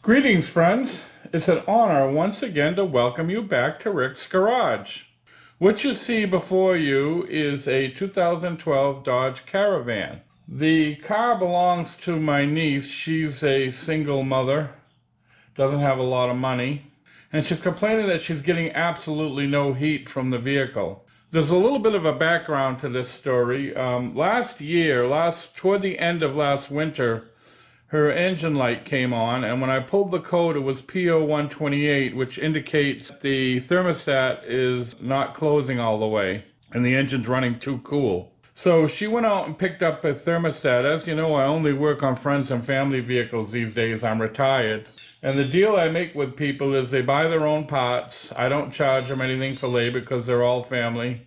Greetings, friends. It's an honor once again to welcome you back to Rick's Garage. What you see before you is a 2012 Dodge Caravan. The car belongs to my niece. She's a single mother, doesn't have a lot of money, and she's complaining that she's getting absolutely no heat from the vehicle. There's a little bit of a background to this story. Toward the end of last winter, her engine light came on, and when I pulled the code, it was PO128, which indicates the thermostat is not closing all the way, and the engine's running too cool. So she went out and picked up a thermostat. As you know, I only work on friends and family vehicles these days. I'm retired. And the deal I make with people is they buy their own parts. I don't charge them anything for labor because they're all family.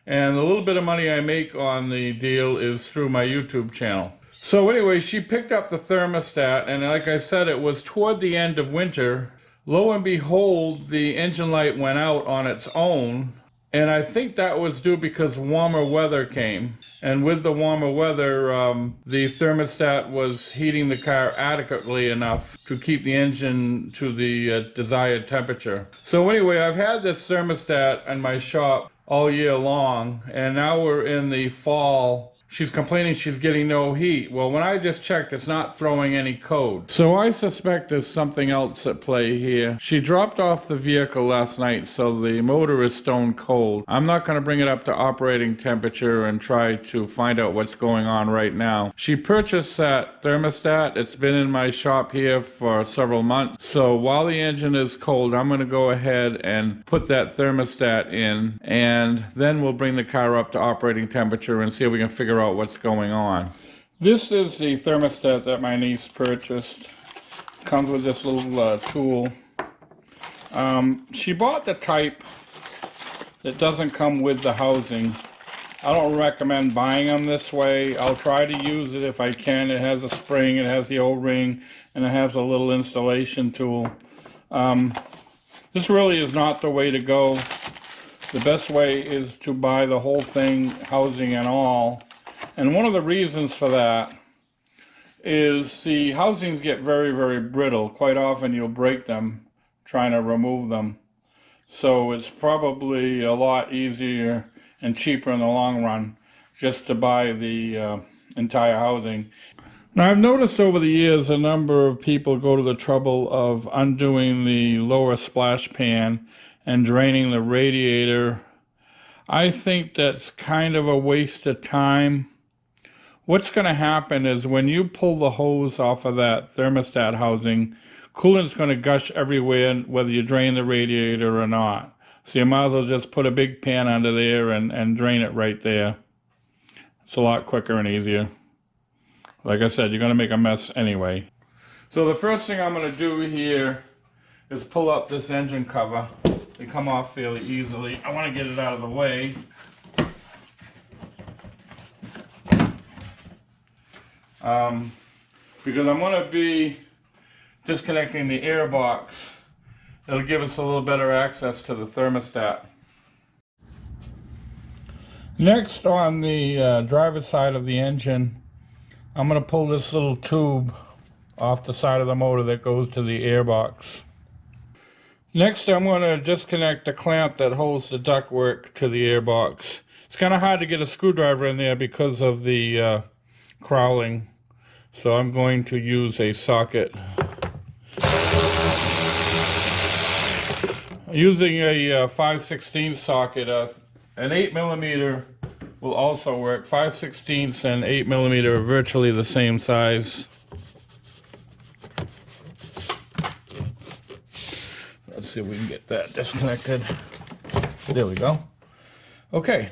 And the little bit of money I make on the deal is through my YouTube channel. So anyway, she picked up the thermostat, and like I said, it was toward the end of winter. Lo and behold, the engine light went out on its own, and I think that was due because warmer weather came. And with the warmer weather, the thermostat was heating the car adequately enough to keep the engine to the desired temperature. So anyway, I've had this thermostat in my shop all year long, and now we're in the fall. She's complaining she's getting no heat. Well, when I just checked, it's not throwing any code. So I suspect there's something else at play here. She dropped off the vehicle last night, so the motor is stone cold. I'm not going to bring it up to operating temperature and try to find out what's going on right now. She purchased that thermostat. It's been in my shop here for several months. So while the engine is cold, I'm going to go ahead and put that thermostat in, and then we'll bring the car up to operating temperature and see if we can figure out what's going on. This is the thermostat that my niece purchased. Comes with this little tool. She bought the type that doesn't come with the housing. I don't recommend buying them this way. I'll try to use it if I can. It has a spring, it has the O-ring, and it has a little installation tool. This really is not the way to go. The best way is to buy the whole thing, housing and all. And one of the reasons for that is the housings get very, very brittle. Quite often you'll break them trying to remove them. So it's probably a lot easier and cheaper in the long run just to buy the entire housing. Now, I've noticed over the years a number of people go to the trouble of undoing the lower splash pan and draining the radiator. I think that's kind of a waste of time. What's going to happen is when you pull the hose off of that thermostat housing, coolant's going to gush everywhere whether you drain the radiator or not. So you might as well just put a big pan under there and drain it right there. It's a lot quicker and easier. Like I said, you're going to make a mess anyway. So the first thing I'm going to do here is pull up this engine cover. They come off fairly easily. I want to get it out of the way. Because I'm going to be disconnecting the air box. It'll give us a little better access to the thermostat. Next, on the driver's side of the engine, I'm going to pull this little tube off the side of the motor that goes to the air box. Next, I'm going to disconnect the clamp that holds the ductwork to the air box. It's kind of hard to get a screwdriver in there because of the crowling. So I'm going to use a socket. Using a 5/16 socket, an 8mm will also work. 5/16 and 8mm are virtually the same size. Let's see if we can get that disconnected. There we go. Okay.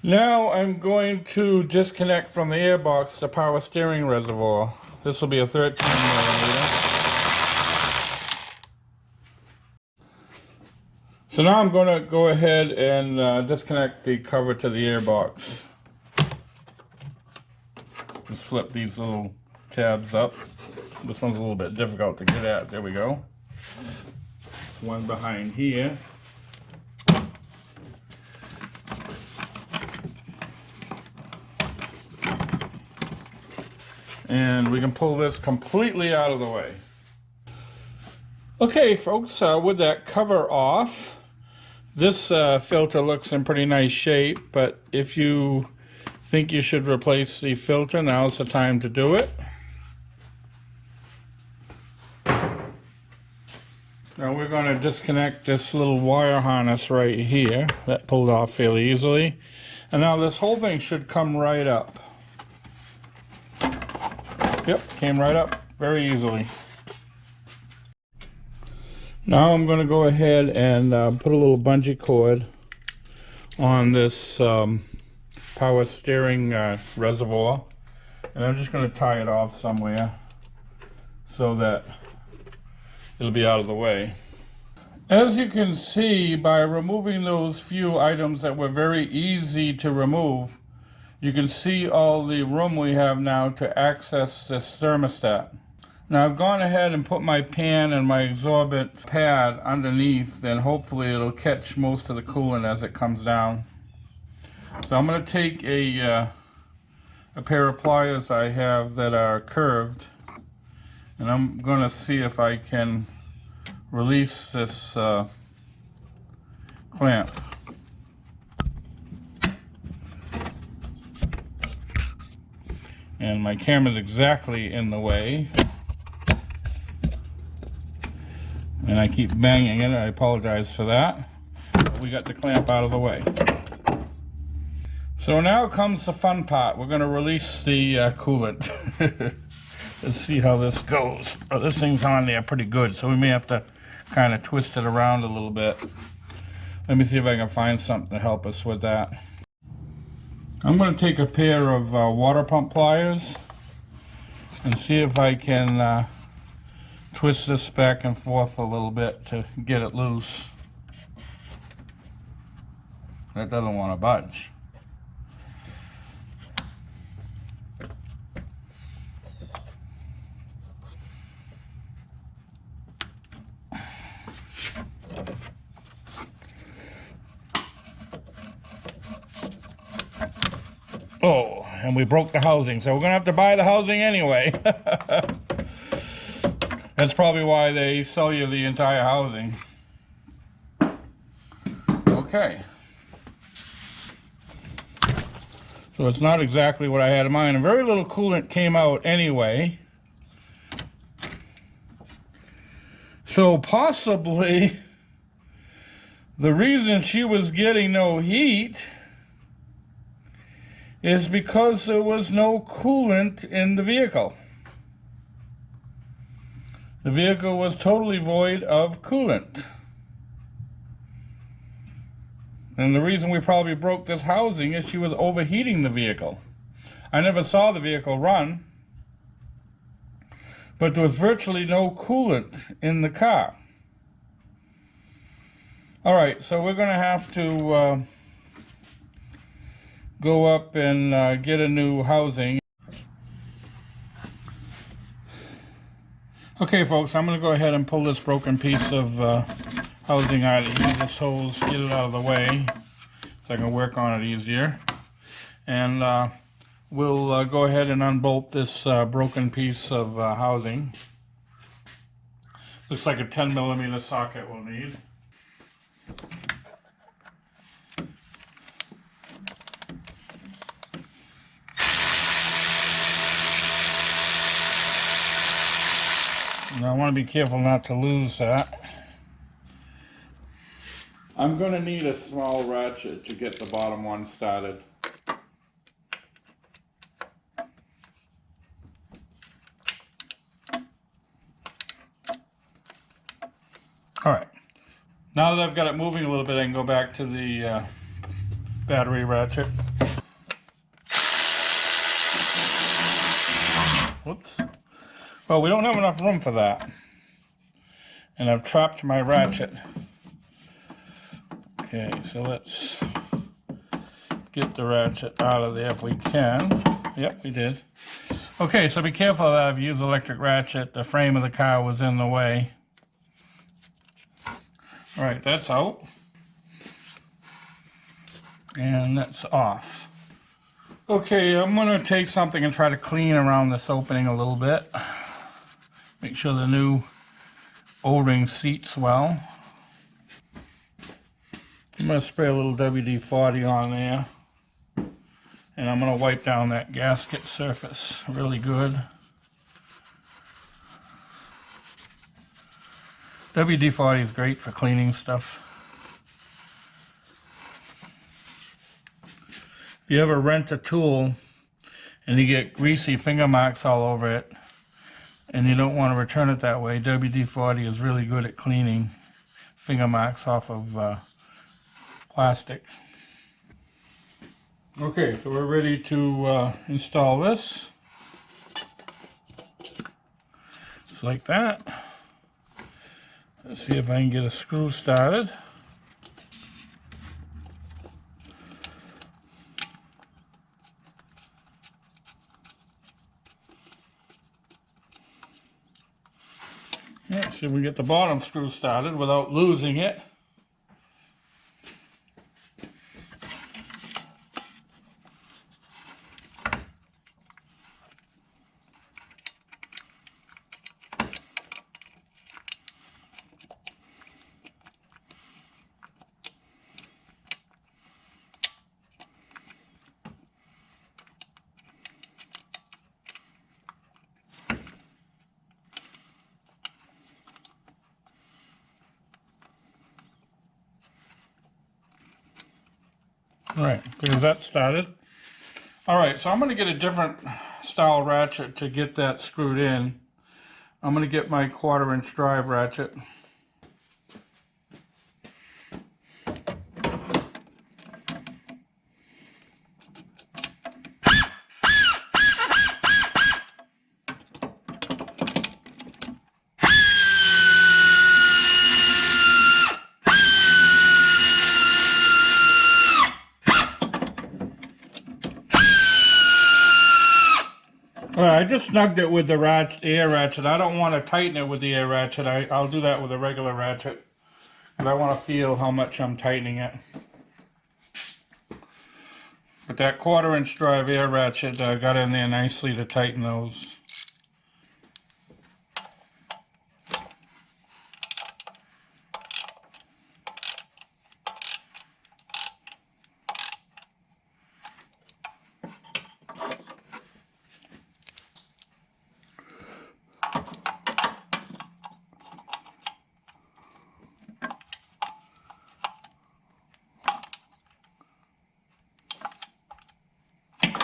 Now I'm going to disconnect from the airbox the power steering reservoir. This will be a 13mm. So now I'm going to go ahead and disconnect the cover to the airbox. Just flip these little tabs up. This one's a little bit difficult to get at. There we go. One behind here. And we can pull this completely out of the way. Okay, folks, with that cover off, this filter looks in pretty nice shape, but if you think you should replace the filter, now's the time to do it. Now we're going to disconnect this little wire harness right here. That pulled off fairly easily. And now this whole thing should come right up. Yep, came right up very easily. Now I'm going to go ahead and put a little bungee cord on this power steering reservoir. And I'm just going to tie it off somewhere so that it'll be out of the way. As you can see, by removing those few items that were very easy to remove, you can see all the room we have now to access this thermostat. Now I've gone ahead and put my pan and my absorbent pad underneath, and hopefully it'll catch most of the coolant as it comes down. So I'm going to take a pair of pliers I have that are curved, and I'm going to see if I can release this clamp. And my camera's exactly in the way. And I keep banging it. I apologize for that. But we got the clamp out of the way. So now comes the fun part. We're going to release the coolant. Let's see how this goes. Oh, this thing's on there pretty good, so we may have to kind of twist it around a little bit. Let me see if I can find something to help us with that. I'm going to take a pair of water pump pliers and see if I can twist this back and forth a little bit to get it loose. That doesn't want to budge. Oh, and we broke the housing, so we're gonna have to buy the housing anyway. That's probably why they sell you the entire housing. Okay. So it's not exactly what I had in mind, and very little coolant came out anyway. So possibly the reason she was getting no heat is because there was no coolant in the vehicle. The vehicle was totally void of coolant. And the reason we probably broke this housing is she was overheating the vehicle. I never saw the vehicle run, but there was virtually no coolant in the car. All right, so we're going to have to go up and get a new housing. Okay, folks, I'm going to go ahead and pull this broken piece of housing out of here. This hose, get it out of the way so I can work on it easier. And we'll go ahead and unbolt this broken piece of housing. Looks like a 10mm socket we'll need. Now I want to be careful not to lose that. I'm going to need a small ratchet to get the bottom one started. Alright, now that I've got it moving a little bit, I can go back to the battery ratchet. Whoops. Well, we don't have enough room for that. And I've trapped my ratchet. Okay, so let's get the ratchet out of there if we can. Yep, we did. Okay, so be careful that if you use electric ratchet, the frame of the car was in the way. All right, that's out. And that's off. Okay, I'm gonna take something and try to clean around this opening a little bit. Make sure the new O-ring seats well. I'm going to spray a little WD-40 on there. And I'm going to wipe down that gasket surface really good. WD-40 is great for cleaning stuff. If you ever rent a tool and you get greasy finger marks all over it and you don't want to return it that way, WD-40 is really good at cleaning finger marks off of plastic. Okay, so we're ready to install this. Just like that. Let's see if I can get a screw started. Let's see if we get the bottom screw started without losing it. Alright, because that started. Alright, so I'm going to get a different style ratchet to get that screwed in. I'm going to get my 1/4 inch drive ratchet. Alright, I just snugged it with the air ratchet. I don't want to tighten it with the air ratchet. I'll do that with a regular ratchet. And I want to feel how much I'm tightening it. But that 1/4 inch drive air ratchet got in there nicely to tighten those.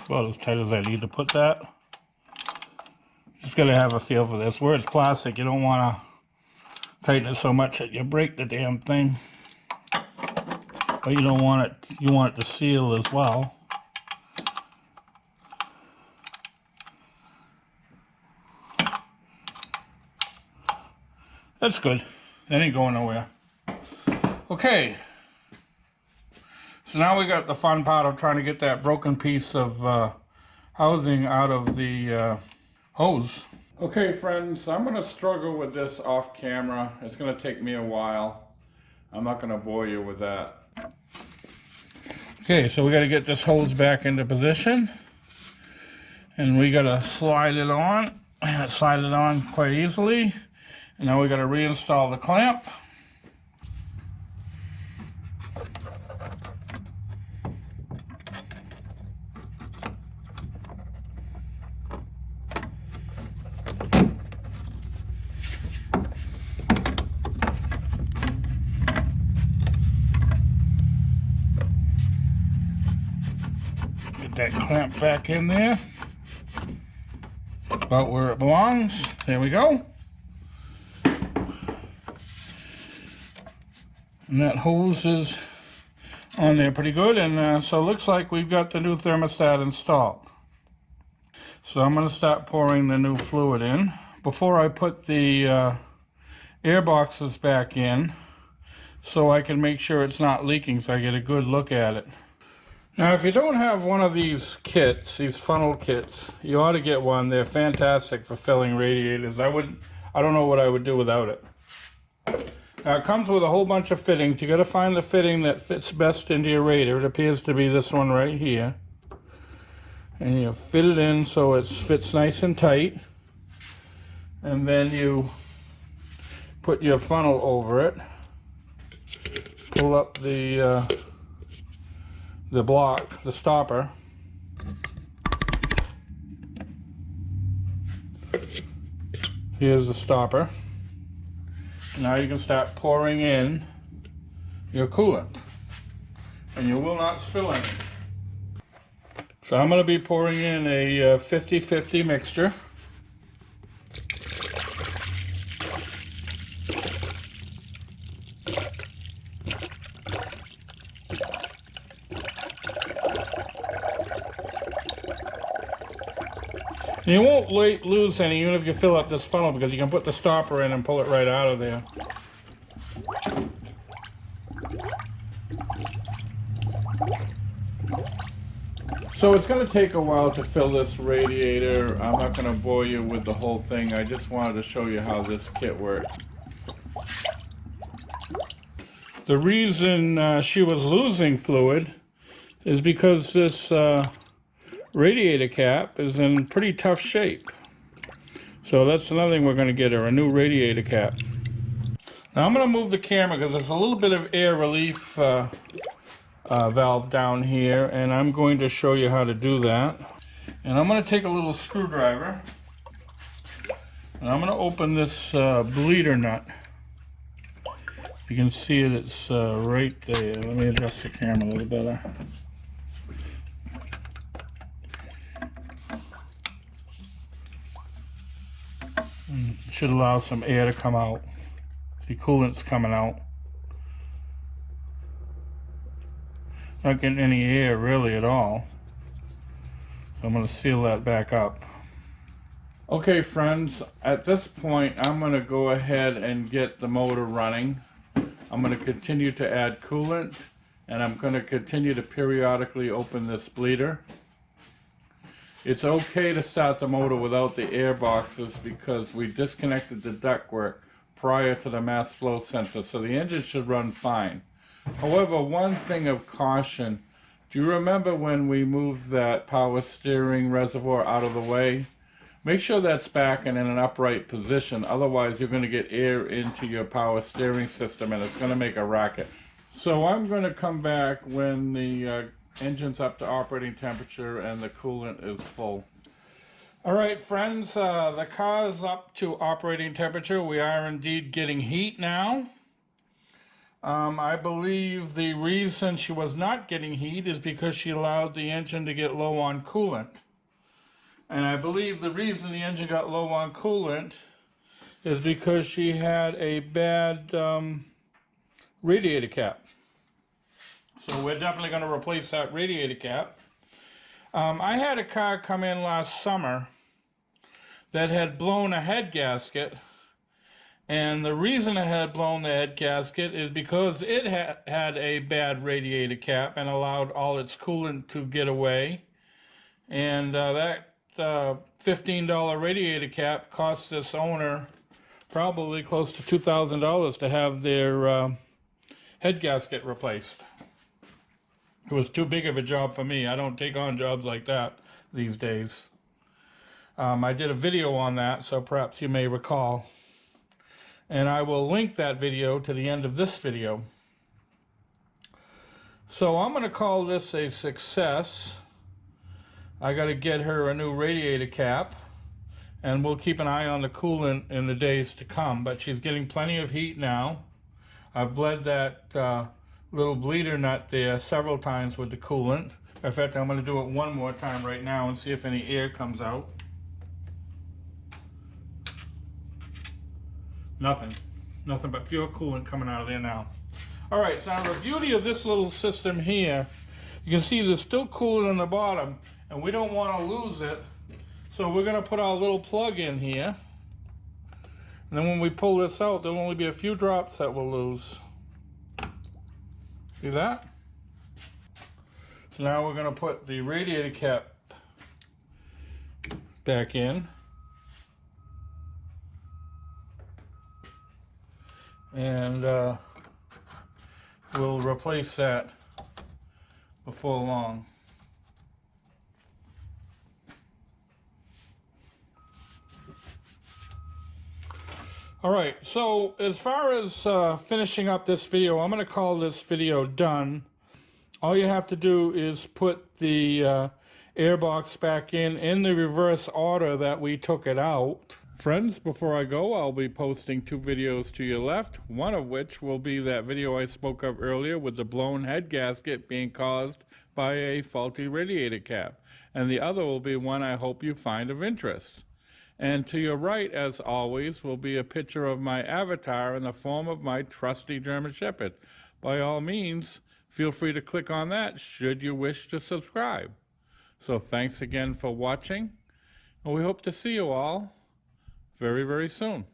About as tight as I need to put that. Just gotta have a feel for this. Where it's plastic, you don't want to tighten it so much that you break the damn thing. But you don't want it. You want it to seal as well. That's good. That ain't going nowhere. Okay. So now we got the fun part of trying to get that broken piece of housing out of the hose. Okay friends, I'm going to struggle with this off camera. It's going to take me a while. I'm not going to bore you with that. Okay, so we got to get this hose back into position. And we got to slide it on. And it slided on quite easily. And now we got to reinstall the clamp. That clamp back in there, about where it belongs. There we go. And that hose is on there pretty good, and so it looks like we've got the new thermostat installed. So I'm going to start pouring the new fluid in. Before I put the air boxes back in, so I can make sure it's not leaking, so I get a good look at it. Now, if you don't have one of these kits, these funnel kits, you ought to get one. They're fantastic for filling radiators. I don't know what I would do without it. Now, it comes with a whole bunch of fittings. You got to find the fitting that fits best into your radiator. It appears to be this one right here. And you fit it in so it fits nice and tight. And then you put your funnel over it, pull up the block, the stopper. Here's the stopper. Now you can start pouring in your coolant, and you will not spill any. So I'm going to be pouring in a 50-50 mixture. And you won't lose any even if you fill up this funnel, because you can put the stopper in and pull it right out of there. So it's going to take a while to fill this radiator. I'm not going to bore you with the whole thing. I just wanted to show you how this kit works. The reason she was losing fluid is because this radiator cap is in pretty tough shape. So that's another thing we're going to get her, a new radiator cap. Now I'm going to move the camera because there's a little bit of air relief valve down here, and I'm going to show you how to do that. And I'm going to take a little screwdriver, and I'm going to open this bleeder nut. If you can see it, it's right there. Let me adjust the camera a little better. It should allow some air to come out. The coolant's coming out. Not getting any air really at all. So I'm going to seal that back up. Okay friends, at this point I'm going to go ahead and get the motor running. I'm going to continue to add coolant, and I'm going to continue to periodically open this bleeder. It's okay to start the motor without the air boxes because we disconnected the ductwork prior to the mass flow center, so the engine should run fine. However, one thing of caution, do you remember when we moved that power steering reservoir out of the way? Make sure that's back and in an upright position, otherwise you're going to get air into your power steering system and it's going to make a racket. So I'm going to come back when the engine's up to operating temperature and the coolant is full. Alright friends, the car is up to operating temperature. We are indeed getting heat now. I believe the reason she was not getting heat is because she allowed the engine to get low on coolant. And I believe the reason the engine got low on coolant is because she had a bad radiator cap. So we're definitely going to replace that radiator cap. I had a car come in last summer that had blown a head gasket. And the reason it had blown the head gasket is because it had a bad radiator cap and allowed all its coolant to get away. And that $15 radiator cap cost this owner probably close to $2,000 to have their head gasket replaced. It was too big of a job for me. I don't take on jobs like that these days. I did a video on that, so perhaps you may recall. And I will link that video to the end of this video. So I'm going to call this a success. I got to get her a new radiator cap, and we'll keep an eye on the coolant in the days to come. But she's getting plenty of heat now. I've bled that little bleeder nut there several times with the coolant. In fact, I'm going to do it one more time right now and see if any air comes out. Nothing but pure coolant coming out of there now. All right, so now the beauty of this little system here, you can see there's still coolant on the bottom, and we don't want to lose it. So we're going to put our little plug in here. And then when we pull this out, there'll only be a few drops that we'll lose. See that? So now we're going to put the radiator cap back in. And we'll replace that before long. All right, so as far as finishing up this video, I'm going to call this video done. All you have to do is put the airbox back in the reverse order that we took it out. Friends, before I go, I'll be posting 2 videos to your left, one of which will be that video I spoke of earlier with the blown head gasket being caused by a faulty radiator cap, and the other will be one I hope you find of interest. And to your right, as always, will be a picture of my avatar in the form of my trusty German Shepherd. By all means, feel free to click on that should you wish to subscribe. So thanks again for watching, and we hope to see you all very, very soon.